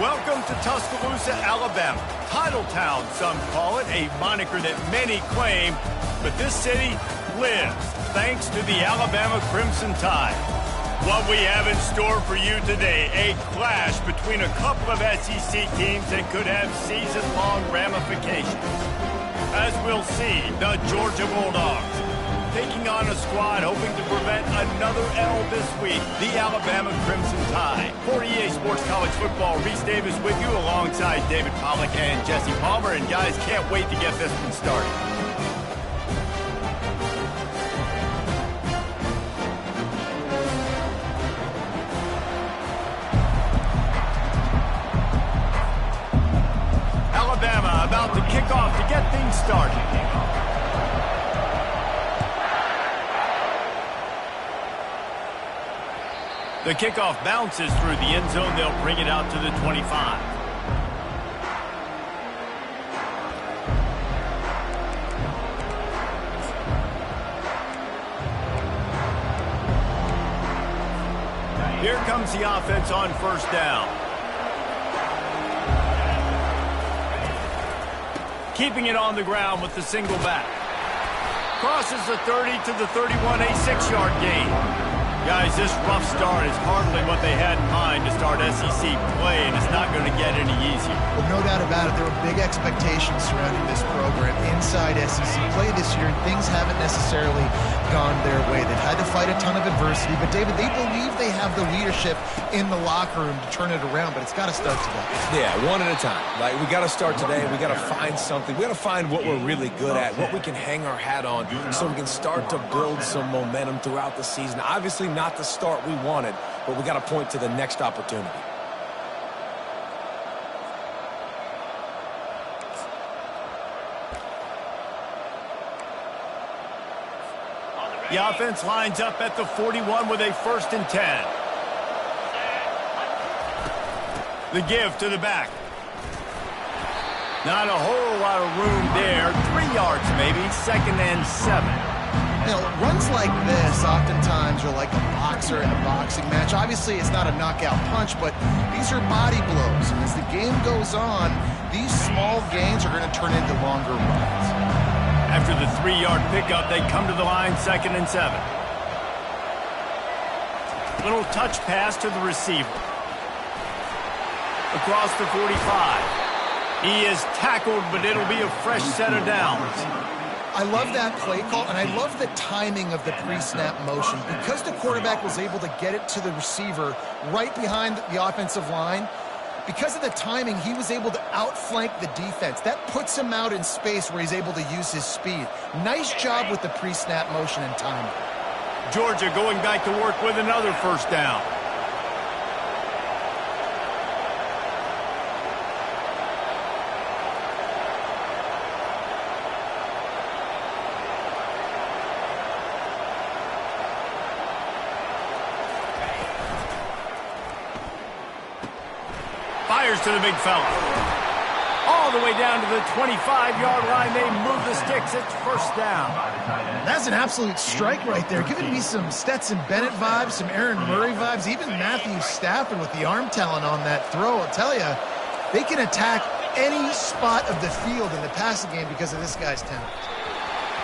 Welcome to Tuscaloosa, Alabama. Title Town, some call it, a moniker that many claim, but this city lives thanks to the Alabama Crimson Tide. What we have in store for you today, a clash between a couple of SEC teams that could have season-long ramifications. As we'll see, the Georgia Bulldogs taking on a squad hoping to prevent another L this week, the Alabama Crimson Tide. For EA Sports College Football, Reese Davis with you alongside David Pollack and Jesse Palmer. And guys, can't wait to get this one started. Alabama about to kick off to get things started. The kickoff bounces through the end zone. They'll bring it out to the 25. Here comes the offense on first down. Keeping it on the ground with the single back. Crosses the 30 to the 31, a 6-yard gain. Guys, this rough start is hardly what they had in mind to start SEC play, and it's not going to get any easier. Well, no doubt about it. There were big expectations surrounding this program inside SEC play this year, and things haven't necessarily gone their way. They've had to fight a ton of adversity, but, David, they believe they have the leadership in the locker room to turn it around, but it's got to start today. Yeah, one at a time. Like, we got to start today, and we got to find something. We got to find what we're really good at, what we can hang our hat on, so we can start to build some momentum throughout the season. Obviously, not the start we wanted, but we got to point to the next opportunity. The offense lines up at the 41 with a 1st and 10. The give to the back. Not a whole lot of room there. 3 yards maybe, 2nd and 7. You know, runs like this oftentimes are like a boxer in a boxing match. Obviously, it's not a knockout punch, but these are body blows. And as the game goes on, these small gains are going to turn into longer runs. After the 3-yard pickup, they come to the line, 2nd and 7. Little touch pass to the receiver. Across the 45. He is tackled, but it'll be a fresh set of downs. I love that play call, and I love the timing of the pre-snap motion. Because the quarterback was able to get it to the receiver right behind the offensive line, because of the timing, he was able to outflank the defense. That puts him out in space where he's able to use his speed. Nice job with the pre-snap motion and timing. Georgia going back to work with another 1st down. Fires to the big fella. All the way down to the 25-yard line. They move the sticks. It's 1st down. That's an absolute strike right there. Giving me some Stetson Bennett vibes, some Aaron Murray vibes, even Matthew Stafford with the arm talent on that throw. I'll tell you, they can attack any spot of the field in the passing game because of this guy's talent.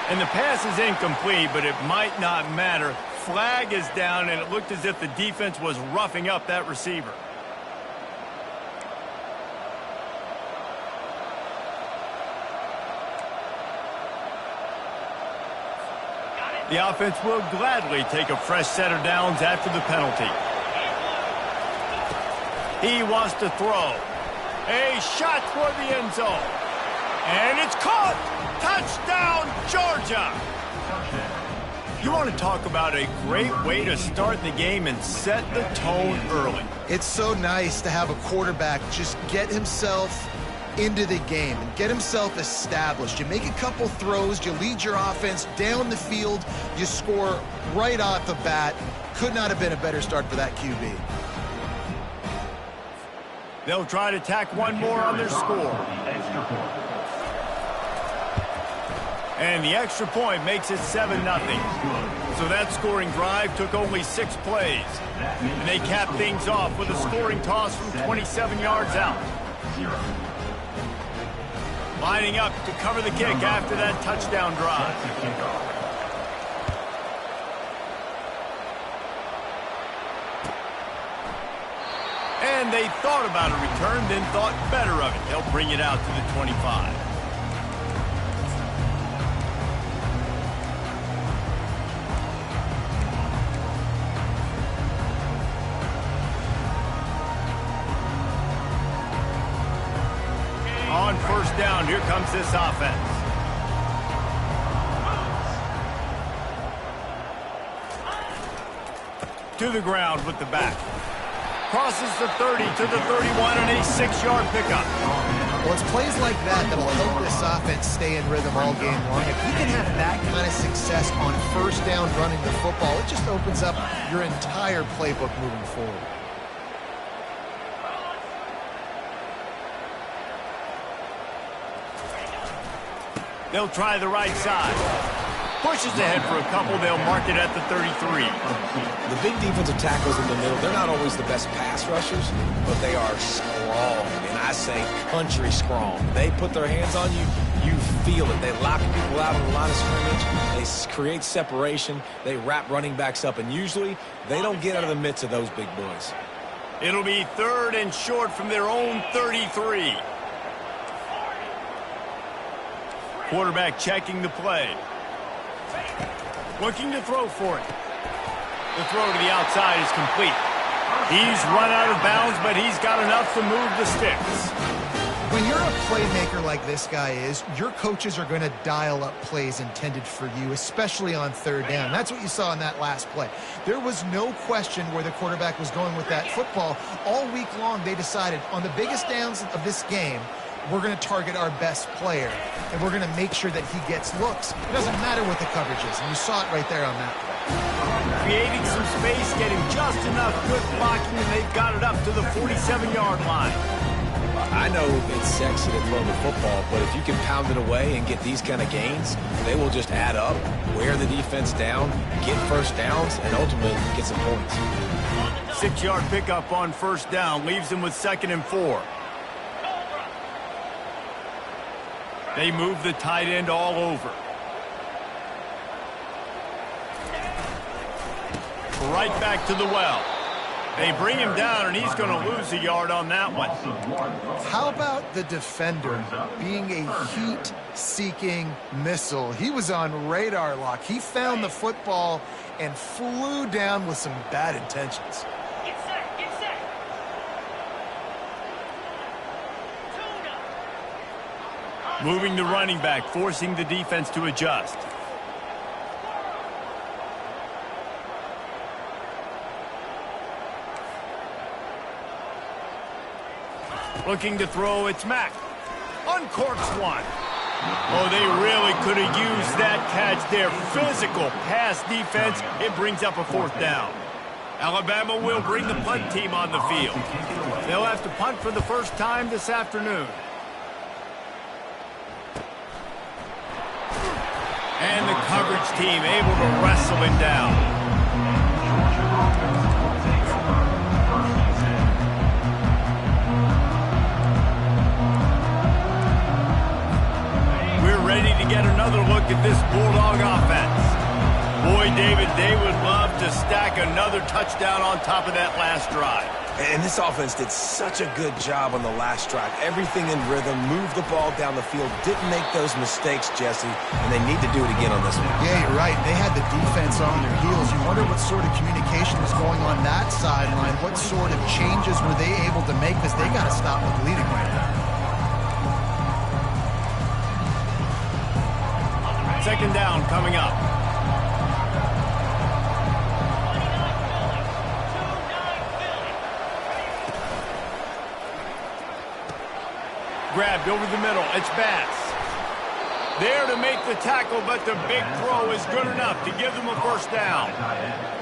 And the pass is incomplete, but it might not matter. Flag is down, and it looked as if the defense was roughing up that receiver. The offense will gladly take a fresh set of downs after the penalty. He wants to throw. A shot toward the end zone. And it's caught. Touchdown, Georgia. You want to talk about a great way to start the game and set the tone early. It's so nice to have a quarterback just get himself into the game and get himself established. You make a couple throws, you lead your offense down the field, you score right off the bat. Could not have been a better start for that QB. They'll try to tack one more on their score. And the extra point makes it 7-0. So that scoring drive took only 6 plays. And they capped things off with a scoring toss from 27 yards out. Lining up to cover the kick after that touchdown drive. And they thought about a return, then thought better of it. They'll bring it out to the 25. On first down, here comes this offense. To the ground with the back. Crosses the 30 to the 31 and a 6-yard pickup. Well, it's plays like that that'll help this offense stay in rhythm all game long. If you can have that kind of success on first down running the football, it just opens up your entire playbook moving forward. They'll try the right side. Pushes ahead for a couple. They'll mark it at the 33. The big defensive tackles in the middle, they're not always the best pass rushers, but they are strong, and I say country strong. They put their hands on you, you feel it. They lock people out on the line of scrimmage. They create separation. They wrap running backs up, and usually they don't get out of the midst of those big boys. It'll be 3rd and short from their own 33. Quarterback checking the play. Looking to throw for it. The throw to the outside is complete. He's run out of bounds, but he's got enough to move the sticks. When you're a playmaker like this guy is, your coaches are going to dial up plays intended for you, especially on 3rd down. That's what you saw in that last play. There was no question where the quarterback was going with that football. All week long, they decided on the biggest downs of this game, we're going to target our best player, and we're going to make sure that he gets looks. It doesn't matter what the coverage is, and you saw it right there on that play. Creating some space, getting just enough good blocking, and they've got it up to the 47-yard line. I know it's sexy to throw the football, but if you can pound it away and get these kind of gains, they will just add up, wear the defense down, get first downs, and ultimately get some points. 6-yard pickup on first down leaves them with 2nd and 4. They move the tight end all over. Right back to the well. They bring him down, and he's going to lose a yard on that one. How about the defender being a heat-seeking missile? He was on radar lock. He found the football and flew down with some bad intentions. Moving the running back, forcing the defense to adjust. Looking to throw, it's Mack. Uncorks one. Oh, they really could have used that catch there. Physical pass defense. It brings up a 4th down. Alabama will bring the punt team on the field. They'll have to punt for the first time this afternoon. And the coverage team able to wrestle him down. We're ready to get another look at this Bulldog offense. Boy, David, they would love to stack another touchdown on top of that last drive. And this offense did such a good job on the last drive. Everything in rhythm, moved the ball down the field, didn't make those mistakes, Jesse, and they need to do it again on this one. Yeah, you're right. They had the defense on their heels. You wonder what sort of communication was going on that sideline. What sort of changes were they able to make, because they got to stop the bleeding right now. 2nd down coming up. Grabbed over the middle. It's Bass. There to make the tackle, but the big throw is good enough to give them a first down.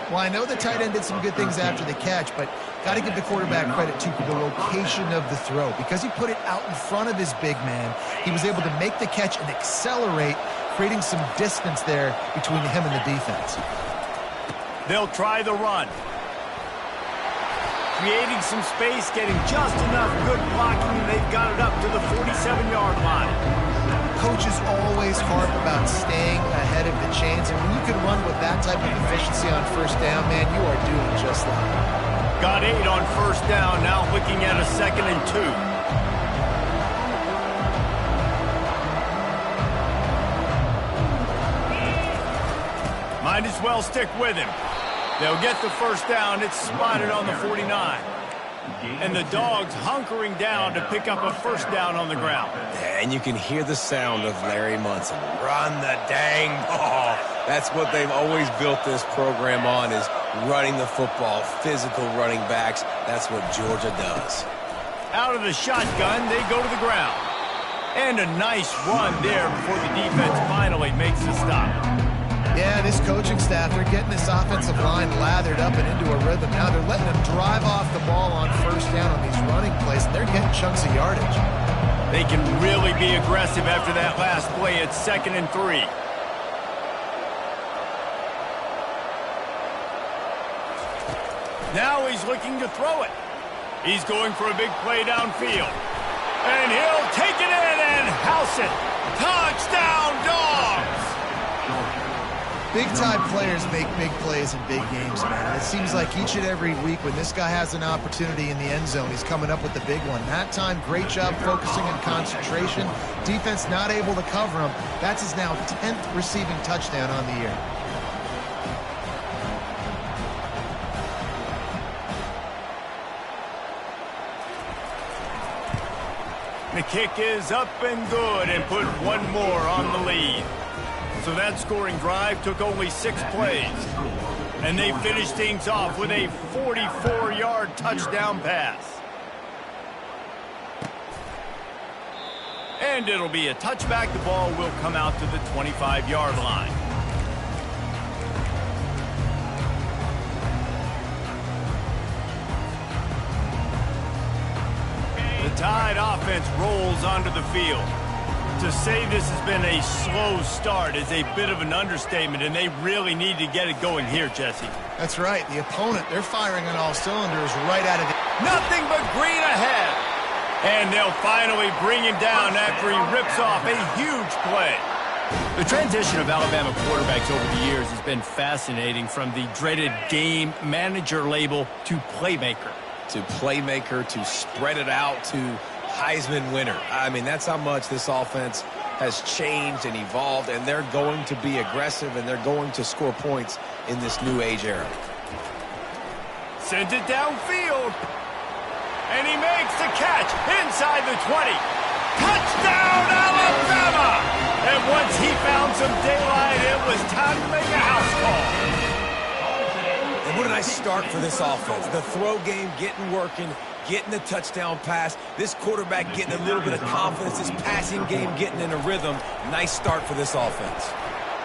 Well, I know the tight end did some good things after the catch, but got to give the quarterback credit, too, for the location of the throw. Because he put it out in front of his big man, he was able to make the catch and accelerate creating some distance there between him and the defense. They'll try the run. Creating some space, getting just enough good blocking, and they've got it up to the 47-yard line. Coaches always harp about staying ahead of the chains, and when you can run with that type of efficiency on first down, man, you are doing just that. Got 8 on first down, now looking at a 2nd and 2. Might as well stick with him. They'll get the first down. It's spotted on the 49. And the Dogs hunkering down to pick up a first down on the ground. And you can hear the sound of Larry Munson. Run the dang ball. That's what they've always built this program on, is running the football, physical running backs. That's what Georgia does. Out of the shotgun, they go to the ground. And a nice run there before the defense finally makes the stop. Yeah, this coaching staff, they're getting this offensive line lathered up and into a rhythm. Now they're letting them drive off the ball on first down on these running plays, and they're getting chunks of yardage. They can really be aggressive after that last play. It's 2nd and 3. Now he's looking to throw it. He's going for a big play downfield. And he'll take it in and house it. Touchdown, Dogs! Big-time players make big plays in big games, man. It seems like each and every week when this guy has an opportunity in the end zone, he's coming up with the big one. That time, great job focusing on concentration. Defense not able to cover him. That's his now 10th receiving touchdown on the year. The kick is up and good and put one more on the lead. So that scoring drive took only 6 plays. And they finished things off with a 44-yard touchdown pass. And it'll be a touchback. The ball will come out to the 25-yard line. The Tide offense rolls onto the field. To say this has been a slow start is a bit of an understatement, and they really need to get it going here, Jesse. That's right. The opponent, they're firing on all cylinders right out of the... Nothing but green ahead. And they'll finally bring him down after he rips off a huge play. The transition of Alabama quarterbacks over the years has been fascinating, from the dreaded game manager label to playmaker. To playmaker, to spread it out, to Heisman winner. I mean, that's how much this offense has changed and evolved, and they're going to be aggressive, and they're going to score points in this new age era. Sends it downfield. And he makes the catch inside the 20. Touchdown, Alabama! And once he found some daylight, it was time to make a house call. And what a nice start for this offense. The throw game getting working, getting the touchdown pass. This quarterback getting a little bit of confidence. This passing game getting in a rhythm. Nice start for this offense.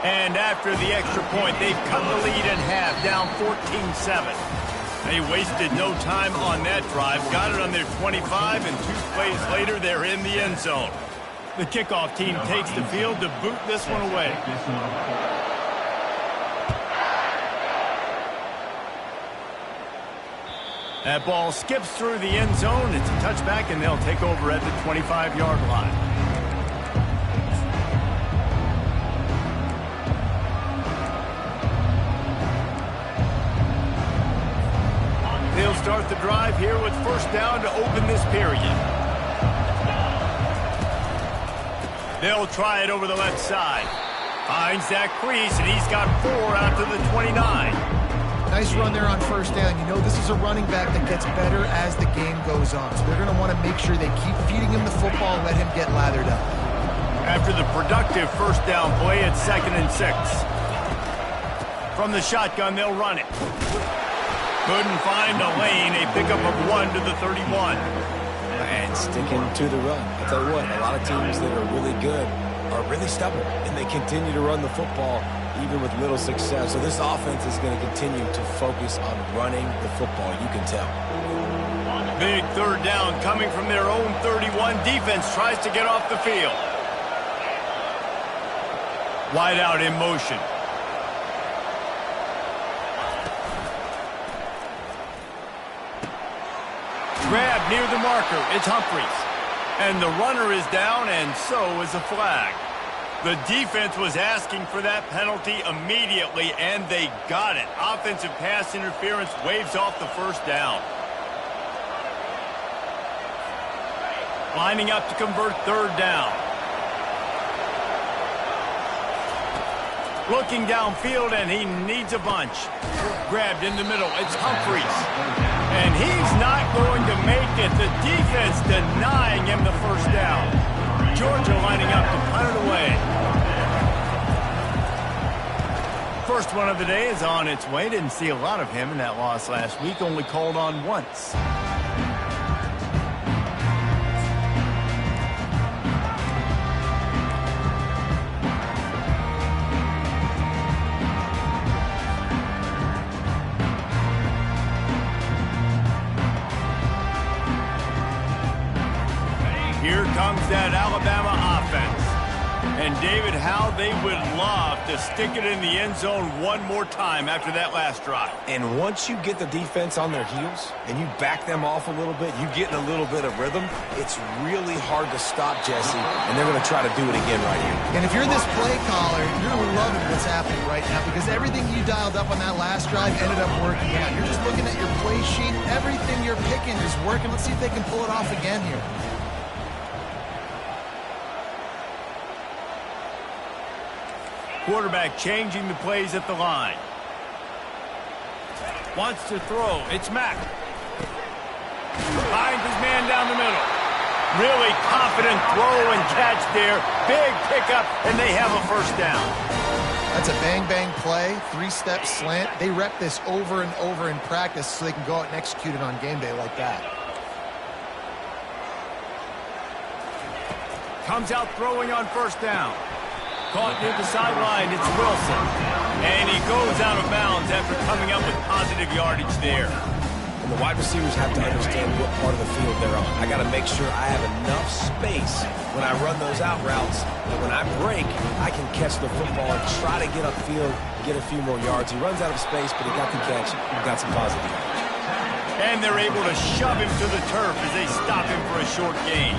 And after the extra point, they've cut the lead in half, down 14-7. They wasted no time on that drive. Got it on their 25, and 2 plays later, they're in the end zone. The kickoff team takes the field to boot this one away. That ball skips through the end zone. It's a touchback, and they'll take over at the 25-yard line. They'll start the drive here with first down to open this period. They'll try it over the left side. Finds that crease, and he's got 4 out to the 29. Nice run there on first down. You know, this is a running back that gets better as the game goes on. So they're going to want to make sure they keep feeding him the football and let him get lathered up. After the productive first down play, it's 2nd and 6. From the shotgun, they'll run it. Couldn't find a lane. A pickup of 1 to the 31. And sticking to the run. I'll tell you what, a lot of teams that are really good are really stubborn, and they continue to run the football even with little success. So this offense is going to continue to focus on running the football, you can tell. Big third down coming from their own 31. Defense tries to get off the field. Wide out in motion. Grab near the marker. It's Humphries. And the runner is down, and so is the flag. The defense was asking for that penalty immediately, and they got it. Offensive pass interference waves off the first down. Lining up to convert third down. Looking downfield, and he needs a bunch. Grabbed in the middle. It's Humphries. And he's not going to make it. The defense denying him the first down. Georgia lining up to punt it away. First one of the day is on its way. Didn't see a lot of him in that loss last week. Only called on once. Here comes that Alabama offense. And, David, how they would love to stick it in the end zone one more time after that last drive. And once you get the defense on their heels and you back them off a little bit, you get in a little bit of rhythm, it's really hard to stop, Jesse, and they're going to try to do it again right here. And if you're this play caller, you're loving what's happening right now because everything you dialed up on that last drive ended up working out. You're just looking at your play sheet. Everything you're picking is working. Let's see if they can pull it off again here. Quarterback changing the plays at the line. Wants to throw. It's Mack. Finds his man down the middle. Really confident throw and catch there. Big pickup, and they have a first down. That's a bang-bang play, three-step slant. They rep this over and over in practice so they can go out and execute it on game day like that. Comes out throwing on first down. Caught near the sideline, it's Wilson. And he goes out of bounds after coming up with positive yardage there. And the wide receivers have to understand what part of the field they're on. I got to make sure I have enough space when I run those out routes that when I break, I can catch the football and try to get upfield, get a few more yards. He runs out of space, but he got the catch. He got some positive yardage. And they're able to shove him to the turf as they stop him for a short gain.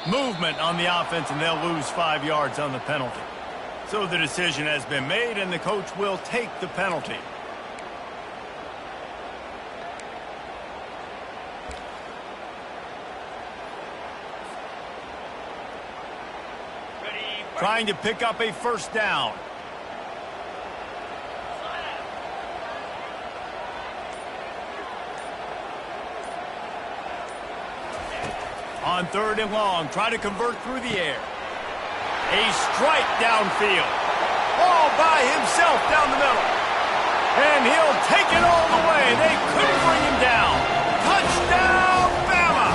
Movement on the offense, and they'll lose 5 yards on the penalty. So the decision has been made, and the coach will take the penalty. Trying to pick up a first down. On third and long, try to convert through the air. A strike downfield. All by himself down the middle. And he'll take it all the way. They couldn't bring him down. Touchdown, Bama!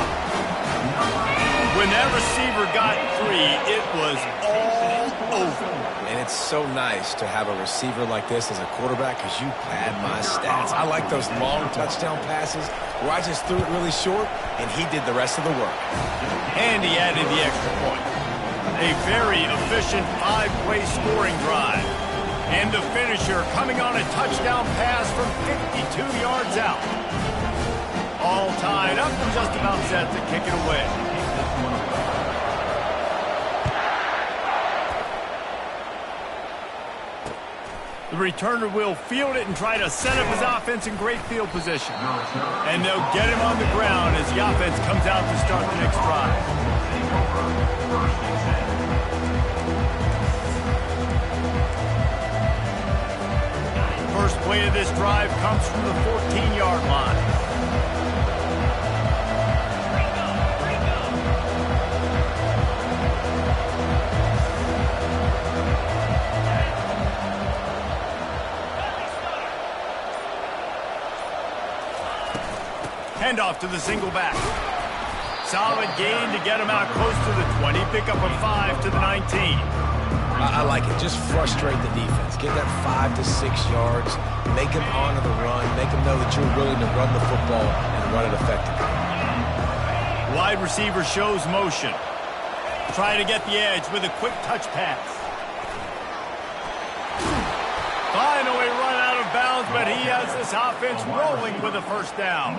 When that receiver got 3, it was all over. And it's so nice to have a receiver like this as a quarterback because you pad my stats. I like those long touchdown passes where I just threw it really short and he did the rest of the work. And he added the extra point. A very efficient 5-play scoring drive. And the finisher coming on a touchdown pass from 52 yards out. All tied up and just about set to kick it away. The returner will field it and try to set up his offense in great field position. And they'll get him on the ground as the offense comes out to start the next drive. First play of this drive comes from the 14-yard line. Handoff to the single back. Solid gain to get him out close to the 20. Pick up a 5 to the 19. I like it. Just frustrate the defense. Get that 5 to 6 yards. Make them honor the run. Make them know that you're willing to run the football and run it effectively. Wide receiver shows motion. Trying to get the edge with a quick touch pass. Finally run out of bounds, but he has this offense rolling with a first down.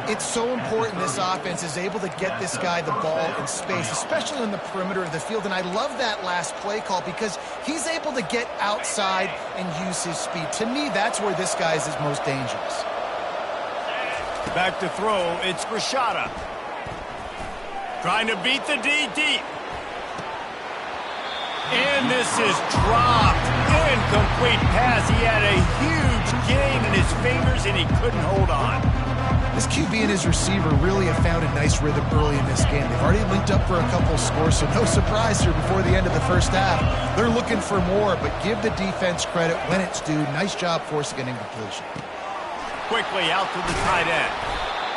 It's so important this offense is able to get this guy the ball in space, especially on the perimeter of the field. And I love that last play call because he's able to get outside and use his speed. To me, that's where this guy is his most dangerous. Back to throw, it's Rashada. Trying to beat the D deep. And this is dropped. Incomplete pass. He had a huge gain in his fingers, and he couldn't hold on. This QB and his receiver really have found a nice rhythm early in this game. They've already linked up for a couple of scores, so no surprise here before the end of the first half. They're looking for more, but give the defense credit when it's due. Nice job forcing an incompletion. Quickly out to the tight end.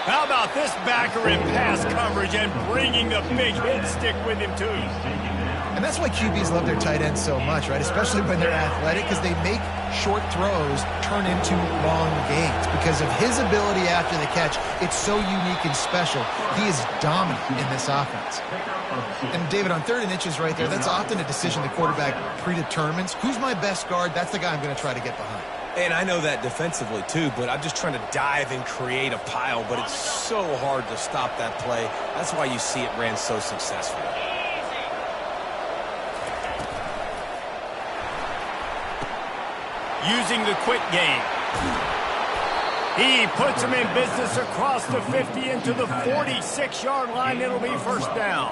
How about this backer in pass coverage and bringing the big hit stick with him, too? And that's why QBs love their tight ends so much, right? Especially when they're athletic, because they make short throws turn into long gains. Because of his ability after the catch, it's so unique and special. He is dominant in this offense. And David, on 3rd and inches right there, that's often a decision the quarterback predetermines. Who's my best guard? That's the guy I'm going to try to get behind. And I know that defensively, too, but I'm just trying to dive and create a pile, but it's so hard to stop that play. That's why you see it ran so successfully. Using the quick game. He puts him in business across the 50 into the 46-yard line. It'll be first down.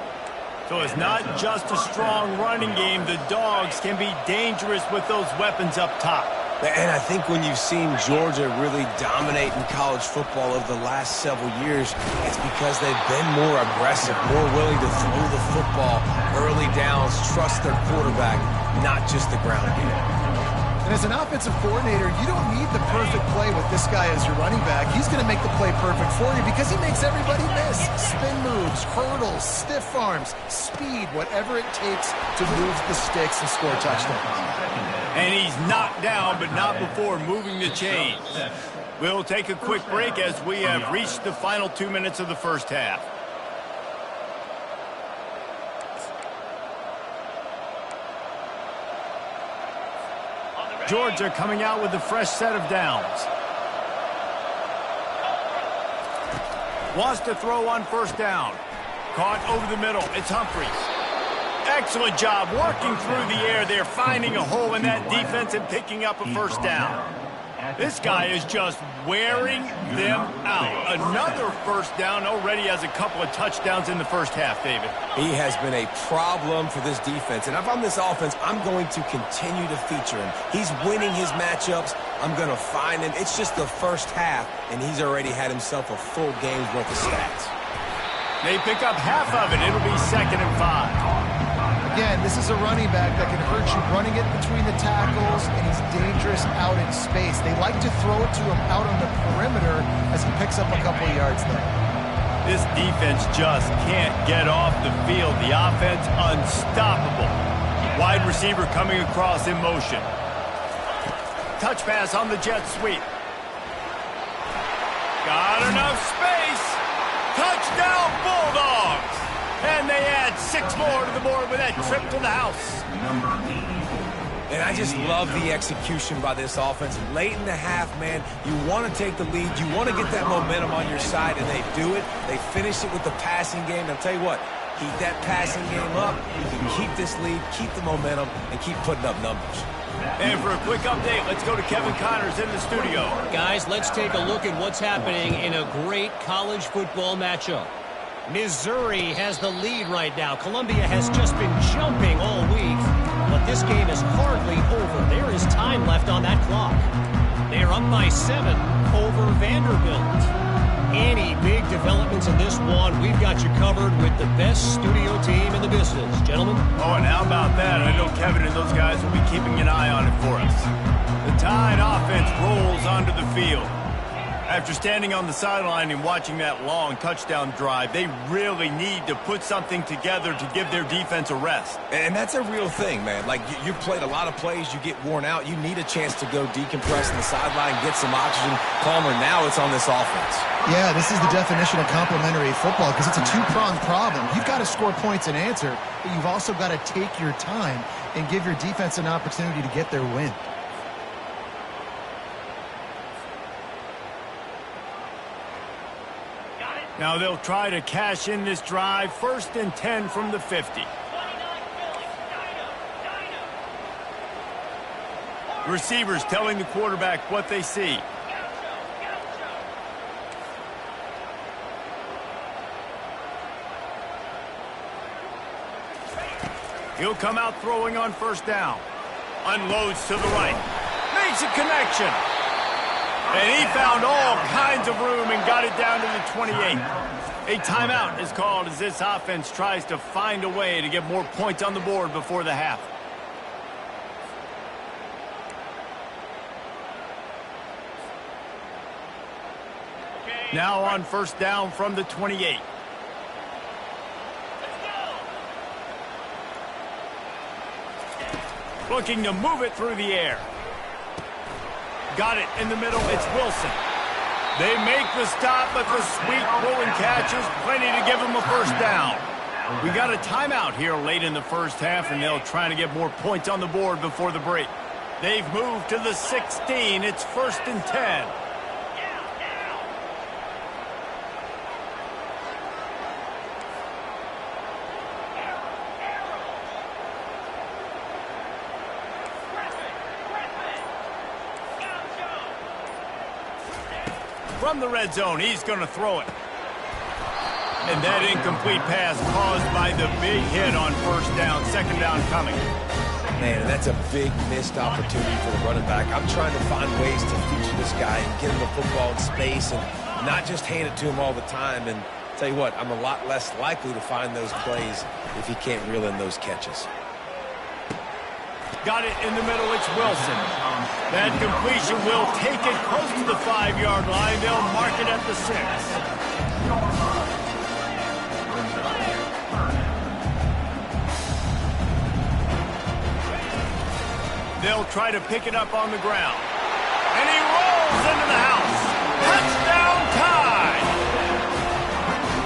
So it's not just a strong running game. The Dogs can be dangerous with those weapons up top. And I think when you've seen Georgia really dominate in college football over the last several years, it's because they've been more aggressive, more willing to throw the football, early downs, trust their quarterback, not just the ground game. And as an offensive coordinator, you don't need the perfect play with this guy as your running back. He's going to make the play perfect for you because he makes everybody miss. Spin moves, hurdles, stiff arms, speed, whatever it takes to move the sticks and score touchdowns. And he's knocked down, but not before moving the chains. We'll take a quick break as we have reached the final 2 minutes of the first half. Georgia coming out with a fresh set of downs. Wants to throw on first down. Caught over the middle. It's Humphries. Excellent job working through the air there, finding a hole in that defense and picking up a first down. This guy is just wearing them out. Another first down, already has a couple of touchdowns in the first half, David. He has been a problem for this defense. And if I'm this offense, I'm going to continue to feature him. He's winning his matchups. I'm going to find him. It's just the first half, and he's already had himself a full game's worth of stats. They pick up half of it. It'll be 2nd and 5. Again, this is a running back that can hurt you running it between the tackles, and he's dangerous out in space. They like to throw it to him out on the perimeter as he picks up a couple of yards there. This defense just can't get off the field. The offense unstoppable. Wide receiver coming across in motion. Touch pass on the jet sweep. Got enough space. Touchdown Bulldogs. And they add 6 more to the board with that trip to the house. And I just love the execution by this offense. Late in the half, man, you want to take the lead. You want to get that momentum on your side, and they do it. They finish it with the passing game. And I'll tell you what, keep that passing game up. You can keep this lead, keep the momentum, and keep putting up numbers. And for a quick update, let's go to Kevin Connors in the studio. Guys, let's take a look at what's happening in a great college football matchup. Missouri has the lead right now. Columbia has just been jumping all week. But this game is hardly over. There is time left on that clock. They are up by 7 over Vanderbilt. Any big developments in this one, we've got you covered with the best studio team in the business. Gentlemen? Oh, and how about that? I know Kevin and those guys will be keeping an eye on it for us. The Tide offense rolls onto the field. After standing on the sideline and watching that long touchdown drive, they really need to put something together to give their defense a rest. And that's a real thing, man. Like, you played a lot of plays, you get worn out. You need a chance to go decompress on the sideline, get some oxygen. Palmer, now it's on this offense. Yeah, this is the definition of complementary football because it's a two-pronged problem. You've got to score points and answer, but you've also got to take your time and give your defense an opportunity to get their win. Now they'll try to cash in this drive. 1st and 10 from the 50. The receivers telling the quarterback what they see. He'll come out throwing on 1st down. Unloads to the right. Makes a connection. And he found all kinds of room and got it down to the 28. A timeout is called as this offense tries to find a way to get more points on the board before the half. Now on 1st down from the 28. Looking to move it through the air. Got it in the middle. It's Wilson. They make the stop, but the sweet rolling catch is plenty to give them a 1st down. We got a timeout here late in the 1st half, and they'll try to get more points on the board before the break. They've moved to the 16. It's 1st and 10. From the red zone, he's going to throw it. And that incomplete pass caused by the big hit on 1st down, 2nd down coming. Man, that's a big missed opportunity for the running back. I'm trying to find ways to feature this guy and get him the football in space and not just hand it to him all the time. And tell you what, I'm a lot less likely to find those plays if he can't reel in those catches. Got it in the middle. It's Wilson. That completion will take it close to the 5-yard line. They'll mark it at the 6. They'll try to pick it up on the ground. And he rolls into the house. Touchdown tie!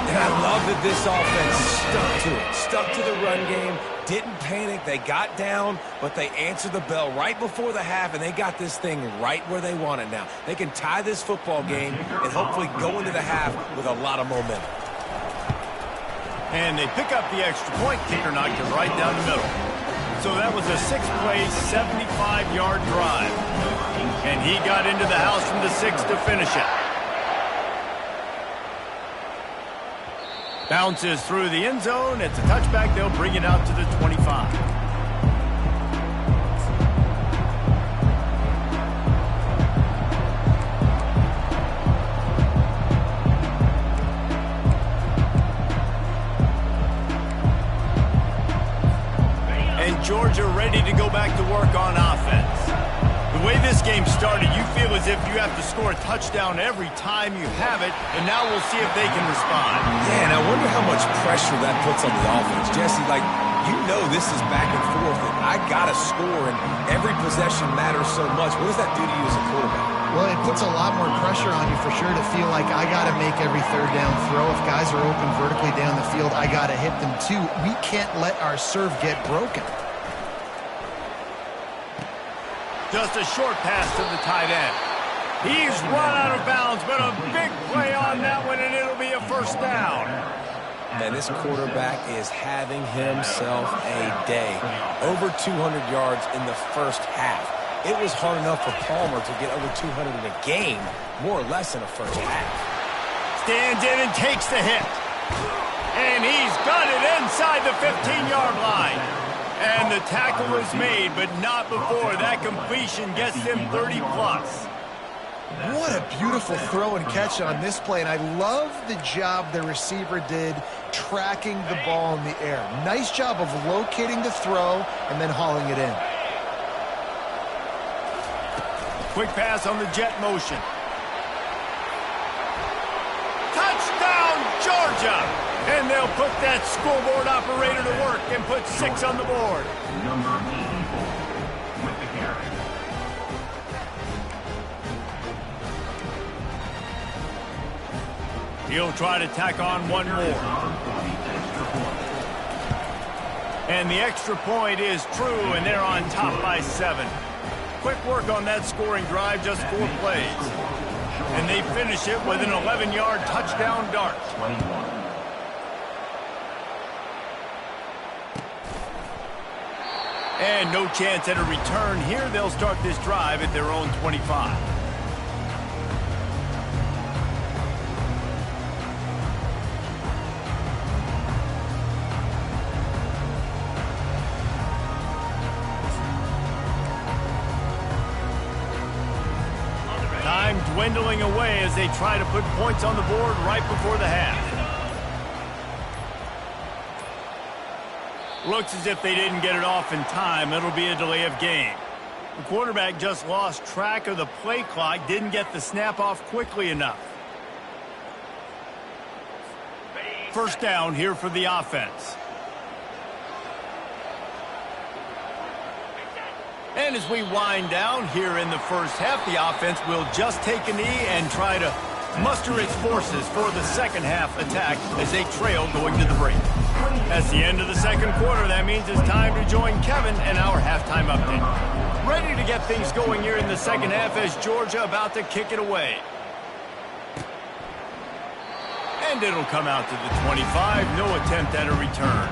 And I love that this offense stuck to it. Stuck to the run game. Didn't panic. They got down, but they answered the bell right before the half, and they got this thing right where they want it now. They can tie this football game and hopefully go into the half with a lot of momentum. And they pick up the extra point. Kicker knocked it right down the middle. So that was a 6-play, 75-yard drive. And he got into the house from the 6 to finish it. Bounces through the end zone. It's a touchback. They'll bring it out to the 25. And Georgia ready to go back to work on offense. The way this game started, you feel as if you have to score a touchdown every time you have it, and now we'll see if they can respond. Yeah, and I wonder how much pressure that puts on the offense. Jesse, like, you know this is back and forth, and I got to score, and every possession matters so much. What does that do to you as a quarterback? Well, it puts a lot more pressure on you for sure to feel like I got to make every 3rd down throw. If guys are open vertically down the field, I got to hit them too. We can't let our serve get broken. Just a short pass to the tight end. He's run out of bounds, but a big play on that one, and it'll be a 1st down. And this quarterback is having himself a day. Over 200 yards in the 1st half. It was hard enough for Palmer to get over 200 in a game, more or less in a 1st half. Stands in and takes the hit. And he's got it inside the 15-yard line. And the tackle is made, but not before that completion gets them 30-plus. What a beautiful throw and catch on this play, and I love the job the receiver did tracking the ball in the air. Nice job of locating the throw and then hauling it in. Quick pass on the jet motion. job. And they'll put that scoreboard operator to work and put 6 on the board. Number 84 with the carry. He'll try to tack on one more. And the extra point is true, and they're on top by 7. Quick work on that scoring drive, just 4 plays. And they finish it with an 11-yard touchdown dart. 21. And no chance at a return here. They'll start this drive at their own 25. Time dwindling away as they try to put points on the board right before the half. Looks as if they didn't get it off in time. It'll be a delay of game. The quarterback just lost track of the play clock, didn't get the snap off quickly enough. First down here for the offense. And as we wind down here in the first half, the offense will just take a knee and try to muster its forces for the second half attack as they trail going to the break. That's the end of the second quarter. That means it's time to join Kevin and our halftime update. Ready to get things going here in the second half as Georgia about to kick it away. And it'll come out to the 25. No attempt at a return.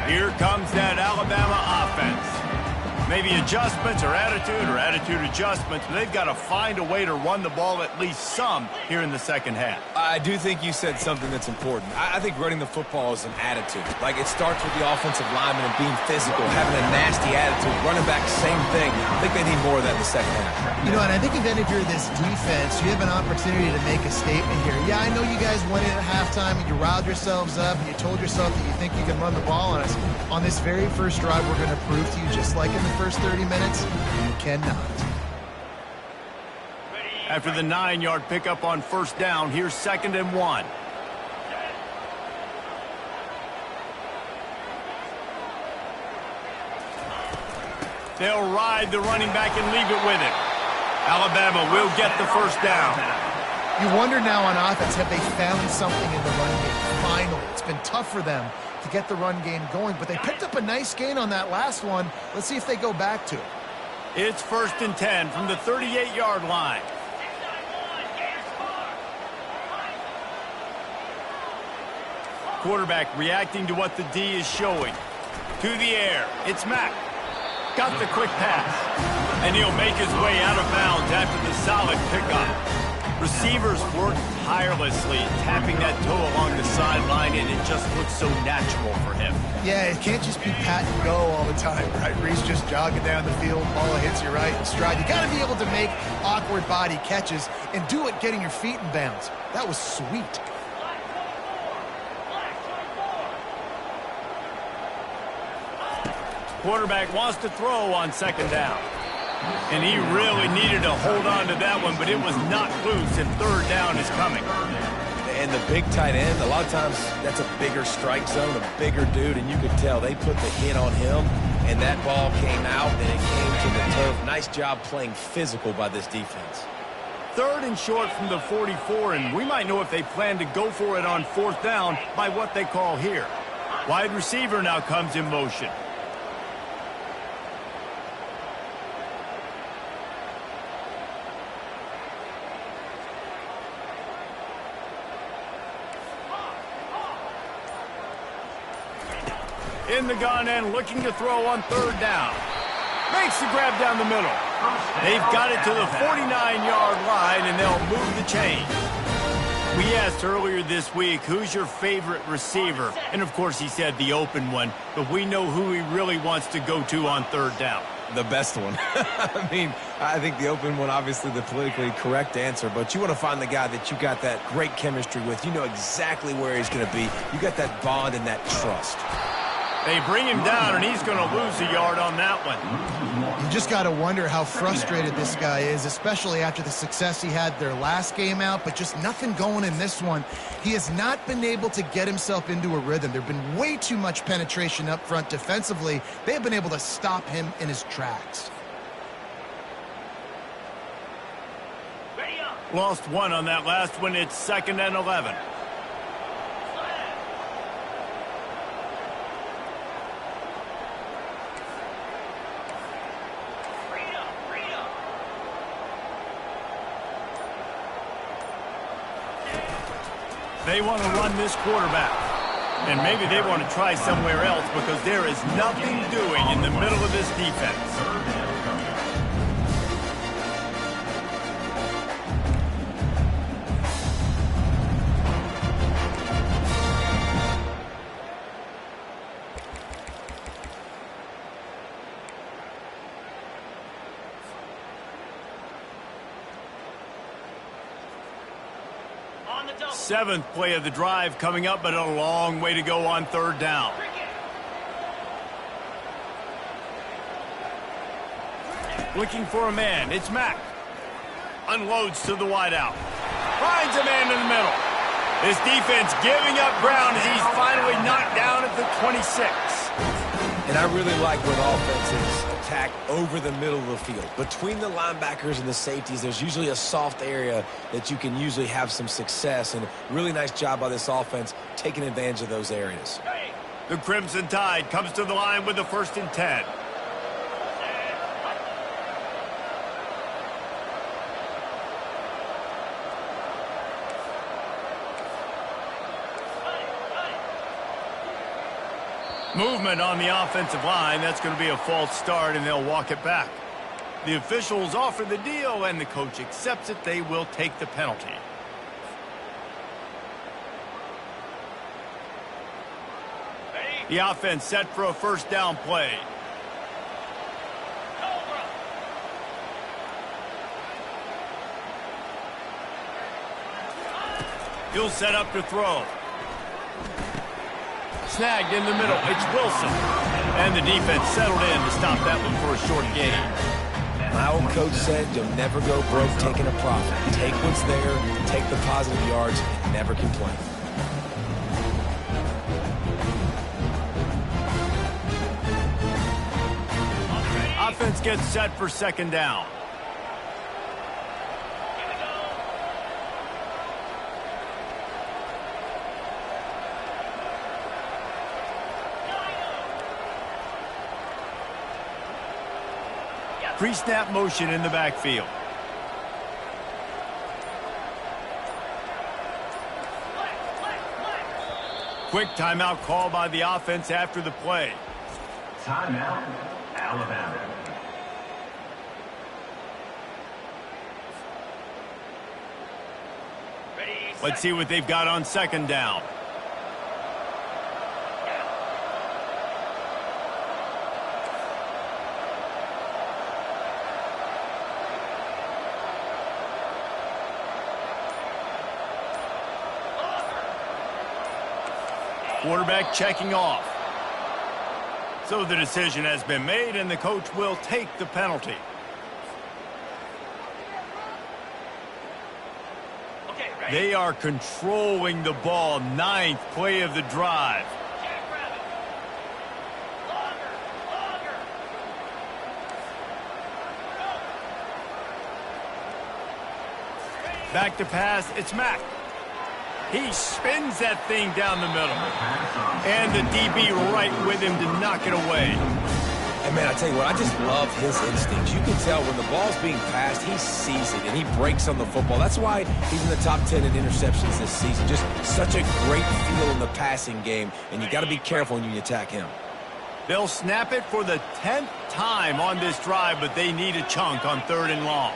Here comes that Alabama offense. Maybe adjustments or attitude adjustments, but they've got to find a way to run the ball at least some here in the second half. I do think you said something that's important. I think running the football is an attitude. Like, it starts with the offensive lineman and being physical, having a nasty attitude. Running back, same thing. I think they need more of that in the second half. You know, and I think if you're this defense, you have an opportunity to make a statement here. Yeah, I know you guys went in at halftime and you riled yourselves up and you told yourself that you think you can run the ball on us. On this very first drive, we're going to prove to you, just like in the first 30 minutes, you cannot. After the 9-yard pickup on first down, here's 2nd and 1. They'll ride the running back and leave it with it. Alabama will get the first down. You wonder now on offense, have they found something in the run game? Finally, it's been tough for them to get the run game going, but they picked up a nice gain on that last one. Let's see if they go back to it. It's 1st and 10 from the 38-yard line. Quarterback reacting to what the D is showing. To the air. It's Mack. Got the quick pass. And he'll make his way out of bounds after the solid pickup. Receivers work tirelessly, tapping that toe along the sideline, and it just looks so natural for him. Yeah, it can't just be pat and go all the time, right? Reese just jogging down the field, ball hits you right in stride. You got to be able to make awkward body catches and do it getting your feet in bounds. That was sweet. Quarterback wants to throw on 2nd down. And he really needed to hold on to that one, but it was not loose, and 3rd down is coming. And the big tight end, a lot of times that's a bigger strike zone, a bigger dude, and you could tell they put the hit on him, and that ball came out, and it came to the turf. Nice job playing physical by this defense. 3rd and short from the 44, and we might know if they plan to go for it on 4th down by what they call here. Wide receiver now comes in motion. In the gun and looking to throw on 3rd down. Makes the grab down the middle. They've got it to the 49-yard line, and they'll move the chain. We asked earlier this week, who's your favorite receiver? And, of course, he said the open one, but we know who he really wants to go to on 3rd down. The best one. I mean, I think the open one, obviously the politically correct answer, but you want to find the guy that you got that great chemistry with. You know exactly where he's going to be. You got that bond and that trust. They bring him down, and he's going to lose a yard on that one. You just got to wonder how frustrated this guy is, especially after the success he had their last game out, but just nothing going in this one. He has not been able to get himself into a rhythm. There have been way too much penetration up front defensively. They have been able to stop him in his tracks. Lost one on that last one. It's 2nd and 11. They want to run this quarterback. And maybe they want to try somewhere else because there is nothing doing in the middle of this defense. Seventh play of the drive coming up, but a long way to go on 3rd down. Looking for a man. It's Mack. Unloads to the wideout. Finds a man in the middle. This defense giving up ground as he's finally knocked down at the 26. And I really like when offenses attack over the middle of the field. Between the linebackers and the safeties, there's usually a soft area that you can usually have some success. And really nice job by this offense taking advantage of those areas. The Crimson Tide comes to the line with the 1st and 10. Movement on the offensive line. That's going to be a false start, and they'll walk it back. The officials offer the deal, and the coach accepts it. They will take the penalty. The offense set for a 1st down play. He'll set up to throw. Snagged in the middle. It's Wilson. And the defense settled in to stop that one for a short gain. My old coach said you'll never go broke taking a profit. Take what's there, take the positive yards, and never complain. Offense gets set for 2nd down. Pre-snap motion in the backfield. Quick timeout call by the offense after the play. Timeout, Alabama. Let's see what they've got on 2nd down. Quarterback checking off. So the decision has been made, and the coach will take the penalty. They are controlling the ball. 9th play of the drive. Back to pass. It's Mack. He spins that thing down the middle. And the DB right with him to knock it away. And, man, I tell you what, I just love his instincts. You can tell when the ball's being passed, he sees it, and he breaks on the football. That's why he's in the top 10 in interceptions this season. Just such a great feel in the passing game, and you got to be careful when you attack him. They'll snap it for the 10th time on this drive, but they need a chunk on 3rd and long.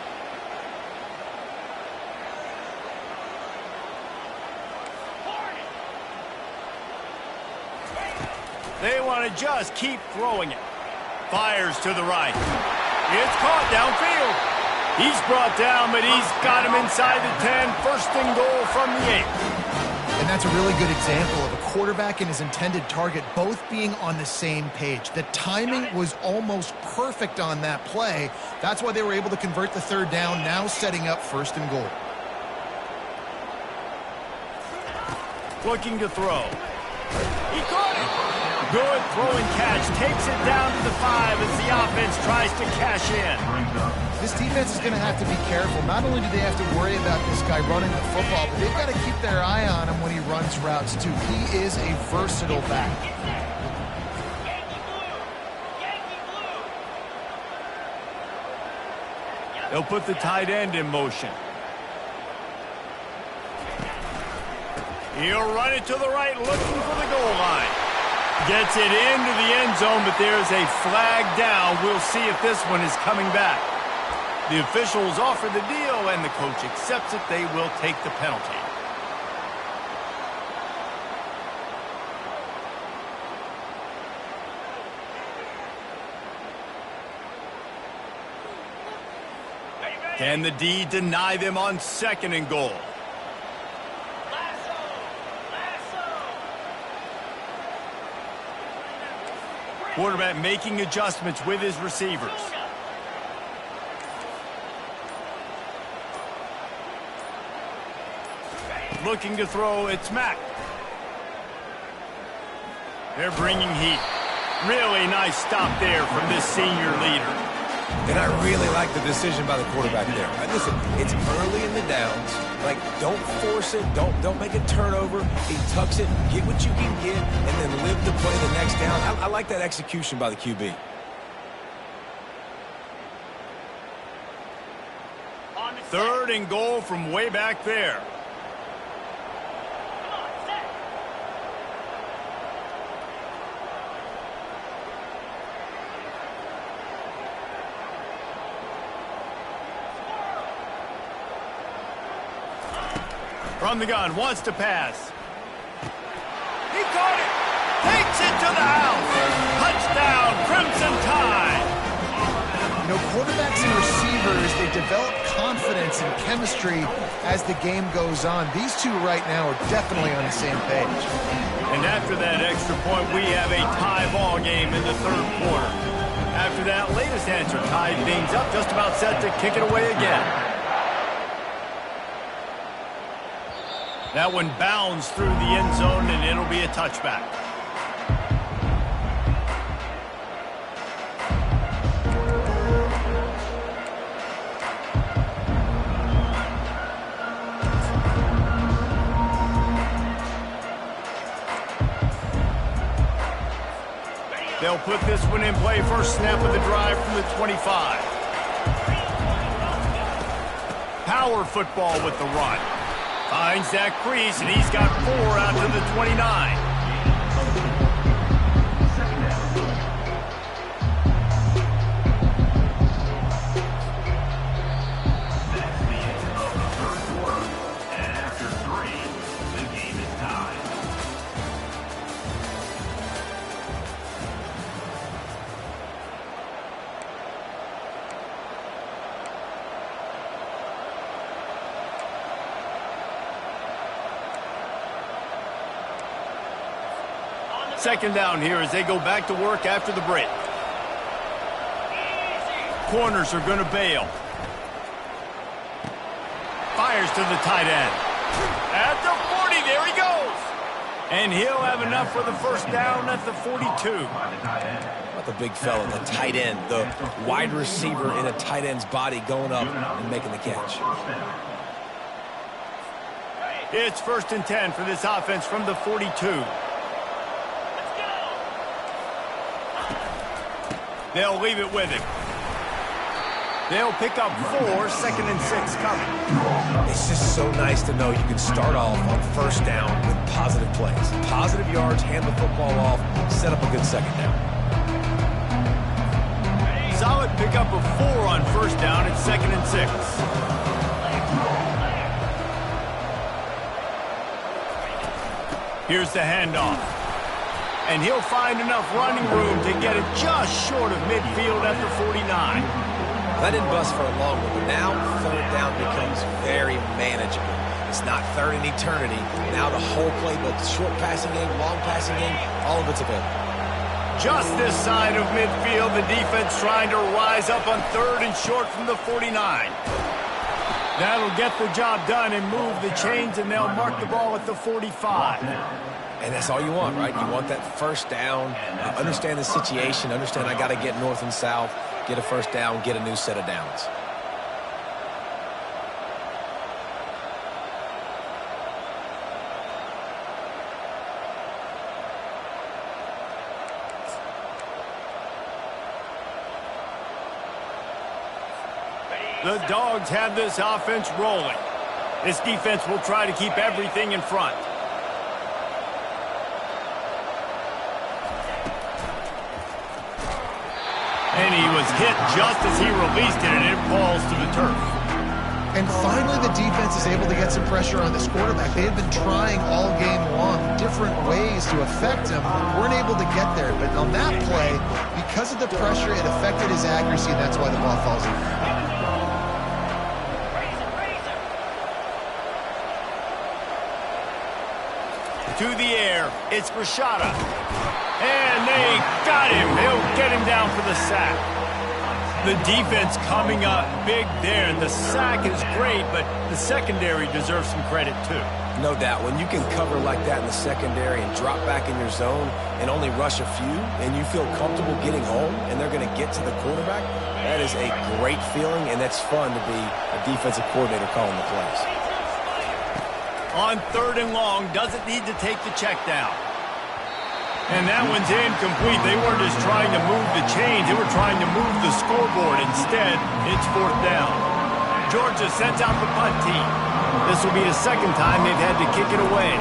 They want to just keep throwing it. Fires to the right. It's caught downfield. He's brought down, but he's got him inside the 10. First and goal from the 8. And that's a really good example of a quarterback and his intended target both being on the same page. The timing was almost perfect on that play. That's why they were able to convert the third down, now setting up first and goal. Looking to throw. He caught it. Good throw and catch. Takes it down to the 5 as the offense tries to cash in. This defense is going to have to be careful. Not only do they have to worry about this guy running the football, but they've got to keep their eye on him when he runs routes too. He is a versatile back. They'll put the tight end in motion. He'll run it to the right, looking for the goal line. Gets it into the end zone, but there's a flag down. We'll see if this one is coming back. The officials offer the deal, and the coach accepts it. They will take the penalty. Can the D deny them on second and goal? Quarterback making adjustments with his receivers. Looking to throw, it's Mack. They're bringing heat. Really nice stop there from this senior leader. And I really like the decision by the quarterback there. Listen, it's early in the downs. Like, don't force it. Don't make a turnover. He tucks it, get what you can get, and then live to play the next down. I like that execution by the QB. Third and goal from way back there. From the gun, wants to pass. He caught it. Takes it to the house. Touchdown, Crimson Tide. You know, quarterbacks and receivers, they develop confidence and chemistry as the game goes on. These two right now are definitely on the same page. And after that extra point, we have a tie ball game in the third quarter. After that latest answer, tied things up, just about set to kick it away again. That one bounds through the end zone, and it'll be a touchback. They'll put this one in play. First snap of the drive from the 25. Power football with the run. Finds that crease, and he's got 4 out to the 29. Second down here as they go back to work after the break. Corners are going to bail. Fires to the tight end. At the 40, there he goes. And he'll have enough for the first down at the 42. About the big fella, the tight end, the wide receiver in a tight end's body going up and making the catch. It's 1st and 10 for this offense from the 42. They'll leave it with him. They'll pick up 4, 2nd and 6 coming. It's just so nice to know you can start off on first down with positive plays. Positive yards, hand the football off, set up a good second down. Solid pickup of 4 on first down at 2nd and 6. Here's the handoff. And he'll find enough running room to get it just short of midfield at the 49. That didn't bust for a long one, but now third down becomes very manageable. It's not third in eternity. Now the whole playbook, short passing game, long passing game, all of it's available. Just this side of midfield, the defense trying to rise up on third and short from the 49. That'll get the job done and move the chains, and they'll mark the ball at the 45. And that's all you want, right? You want that first down, understand the situation, understand I got to get north and south, get a first down, get a new set of downs. The Dogs have this offense rolling. This defense will try to keep everything in front. And he was hit just as he released it, and it falls to the turf. And finally, the defense is able to get some pressure on this quarterback. They had been trying all game long different ways to affect him. Weren't able to get there. But on that play, because of the pressure, it affected his accuracy, and that's why the ball falls in. To the air, it's Rashada. And they got him. He'll get him down for the sack. The defense coming up big there, and the sack is great, but the secondary deserves some credit too. No doubt. When you can cover like that in the secondary and drop back in your zone and only rush a few, and you feel comfortable getting home, and they're going to get to the quarterback, that is a great feeling, and it's fun to be a defensive coordinator calling the plays. On third and long, doesn't need to take the check down. And that one's incomplete. They weren't just trying to move the chains. They were trying to move the scoreboard. Instead, it's fourth down. Georgia sends out the punt team. This will be the second time they've had to kick it away.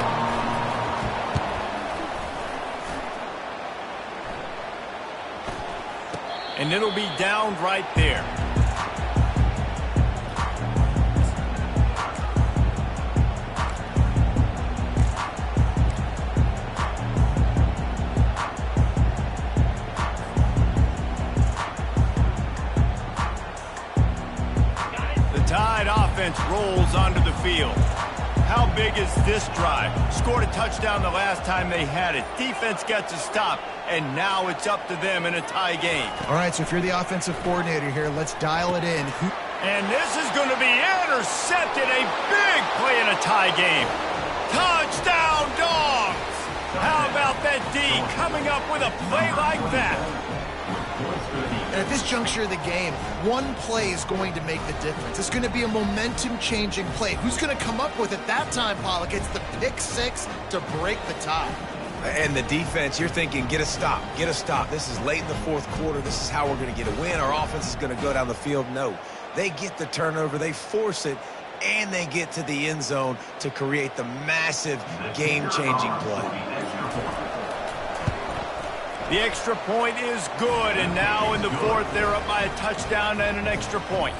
And it'll be down right there. Rolls onto the field. How big is this drive? Scored a touchdown the last time they had it. Defense gets a stop, and now it's up to them in a tie game. All right, so if you're the offensive coordinator here, let's dial it in. And this is going to be intercepted. A big play in a tie game. Touchdown, Dogs! How about that D coming up with a play like that? And at this juncture of the game, one play is going to make the difference. It's going to be a momentum-changing play. Who's going to come up with it that time, Pollock? It's the pick six to break the tie. And the defense, you're thinking, get a stop, get a stop. This is late in the fourth quarter. This is how we're going to get a win. Our offense is going to go down the field. No, they get the turnover, they force it, and they get to the end zone to create the massive game-changing play. The extra point is good, and now in the fourth, they're up by a touchdown and an extra point.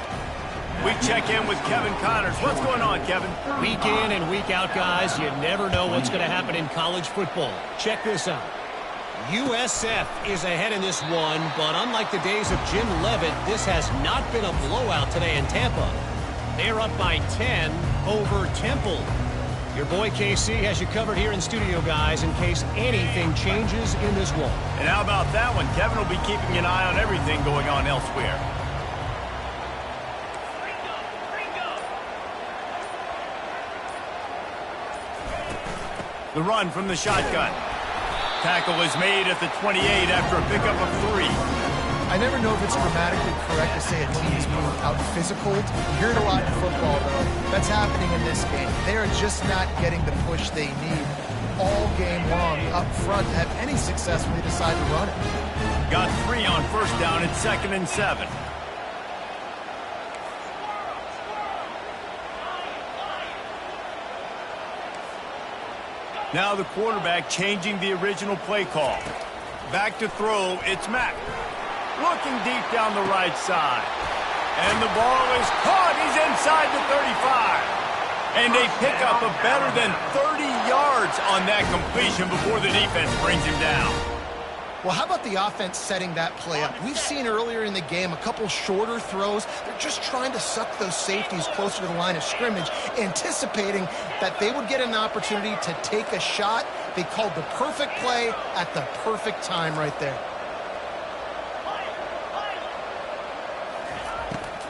We check in with Kevin Connors. What's going on, Kevin? Week in and week out, guys, you never know what's going to happen in college football. Check this out. USF is ahead in this one, but unlike the days of Jim Leavitt, this has not been a blowout today in Tampa. They're up by 10 over Temple. Your boy KC has you covered here in studio, guys, in case anything changes in this one. And how about that one? Kevin will be keeping an eye on everything going on elsewhere. The run from the shotgun. Tackle is made at the 28 after a pickup of 3. I never know if it's grammatically correct to say a team's moved out physical. You hear it a lot in football, though. That's happening in this game. They are just not getting the push they need all game long up front to have any success when they decide to run it. Got 3 on first down. It's 2nd and 7. Now the quarterback changing the original play call. Back to throw, it's Mack. Looking deep down the right side. And the ball is caught. He's inside the 35. And they pick up a better than 30 yards on that completion before the defense brings him down. Well, how about the offense setting that play up? We've seen earlier in the game a couple shorter throws. They're just trying to suck those safeties closer to the line of scrimmage, anticipating that they would get an opportunity to take a shot. They called the perfect play at the perfect time right there.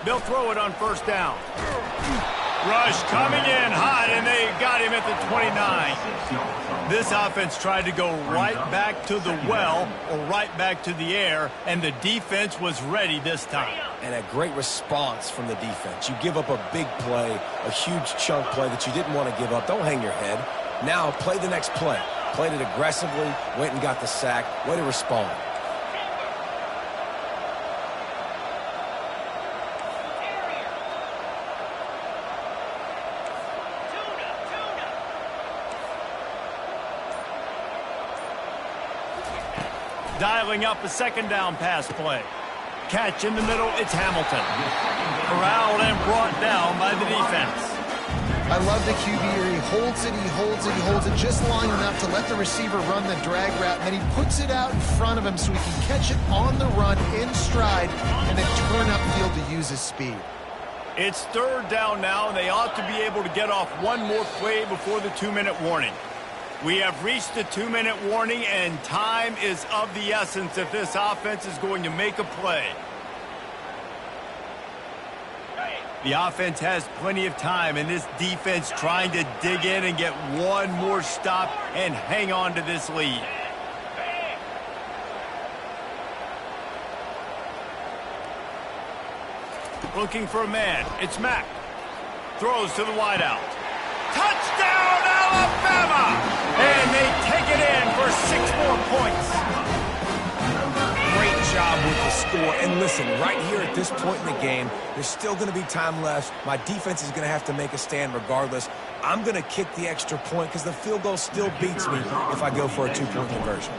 They'll throw it on first down. Rush coming in hot, and they got him at the 29. This offense tried to go right back to the well or right back to the air, and the defense was ready this time. And a great response from the defense. You give up a big play, a huge chunk play that you didn't want to give up. Don't hang your head. Now play the next play. Played it aggressively, went and got the sack. Way to respond. Dialing up a second down pass play. Catch in the middle, it's Hamilton. Corralled and brought down by the defense. I love the QB here. He holds it, he holds it, he holds it just long enough to let the receiver run the drag route, and then he puts it out in front of him so he can catch it on the run in stride and then turn upfield to use his speed. It's third down now, and they ought to be able to get off one more play before the 2-minute warning. We have reached the 2-minute warning, and time is of the essence if this offense is going to make a play. The offense has plenty of time, and this defense trying to dig in and get one more stop and hang on to this lead. Looking for a man. It's Mack. Throws to the wideout. Touchdown, Alabama! And they take it in for 6 more points. Great job with the score. And listen, right here at this point in the game, there's still going to be time left. My defense is going to have to make a stand regardless. I'm going to kick the extra point because the field goal still beats me if I go for a 2-point conversion.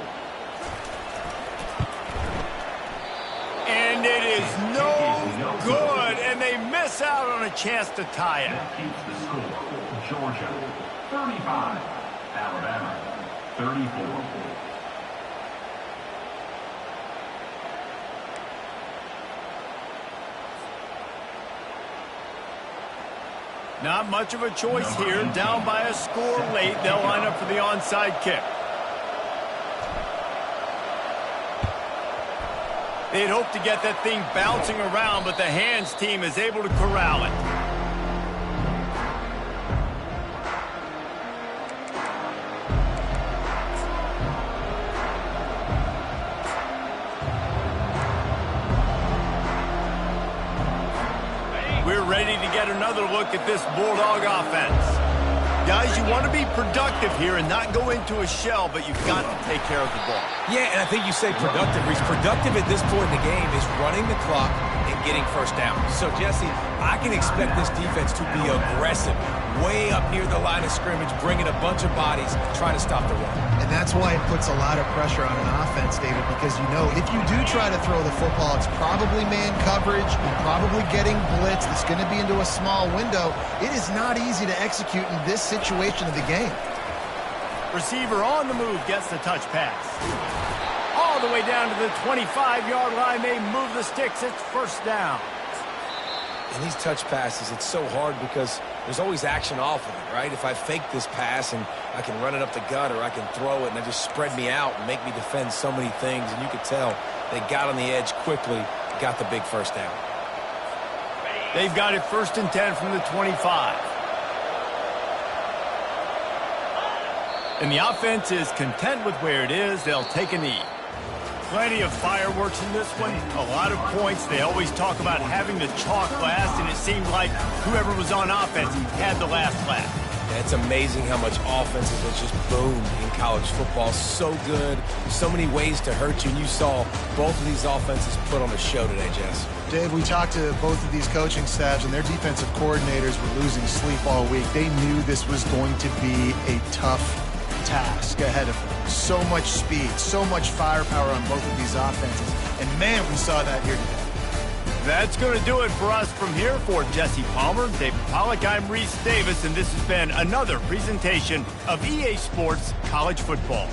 And it is no good, and they miss out on a chance to tie it. That keeps the score. Georgia, 35. Alabama, 34. Not much of a choice here. Down by a score late. They'll line up for the onside kick. They'd hoped to get that thing bouncing around, but the hands team is able to corral it. We're ready to get another look at this Bulldog offense. Guys, you want to be productive here and not go into a shell, but you've got to take care of the ball. Yeah, and I think you say productive. Reece, productive at this point in the game is running the clock and getting first down. So, Jesse, I can expect this defense to be aggressive, way up near the line of scrimmage, bringing a bunch of bodies, trying to stop the run. And that's why it puts a lot of pressure on an offense, David, because you know if you do try to throw the football, it's probably man coverage, you're probably getting blitzed, it's going to be into a small window. It is not easy to execute in this situation of the game. Receiver on the move gets the touch pass. All the way down to the 25-yard line. They move the sticks. It's first down. And these touch passes, it's so hard because there's always action off of it, right? If I fake this pass and I can run it up the gut or I can throw it and they just spread me out and make me defend so many things, and you could tell they got on the edge quickly, got the big first down. They've got it first and 10 from the 25. And the offense is content with where it is. They'll take a knee. Plenty of fireworks in this one. A lot of points. They always talk about having the chalk last, and it seemed like whoever was on offense had the last laugh. Yeah, it's amazing how much offenses have just boomed in college football. So good. So many ways to hurt you. And you saw both of these offenses put on a show today, Jess. Dave, we talked to both of these coaching staffs, and their defensive coordinators were losing sleep all week. They knew this was going to be a tough task ahead of them. So much speed, so much firepower on both of these offenses. And man, we saw that here today. That's going to do it for us from here. For Jesse Palmer, David Pollack, I'm Reese Davis, and this has been another presentation of EA Sports College Football.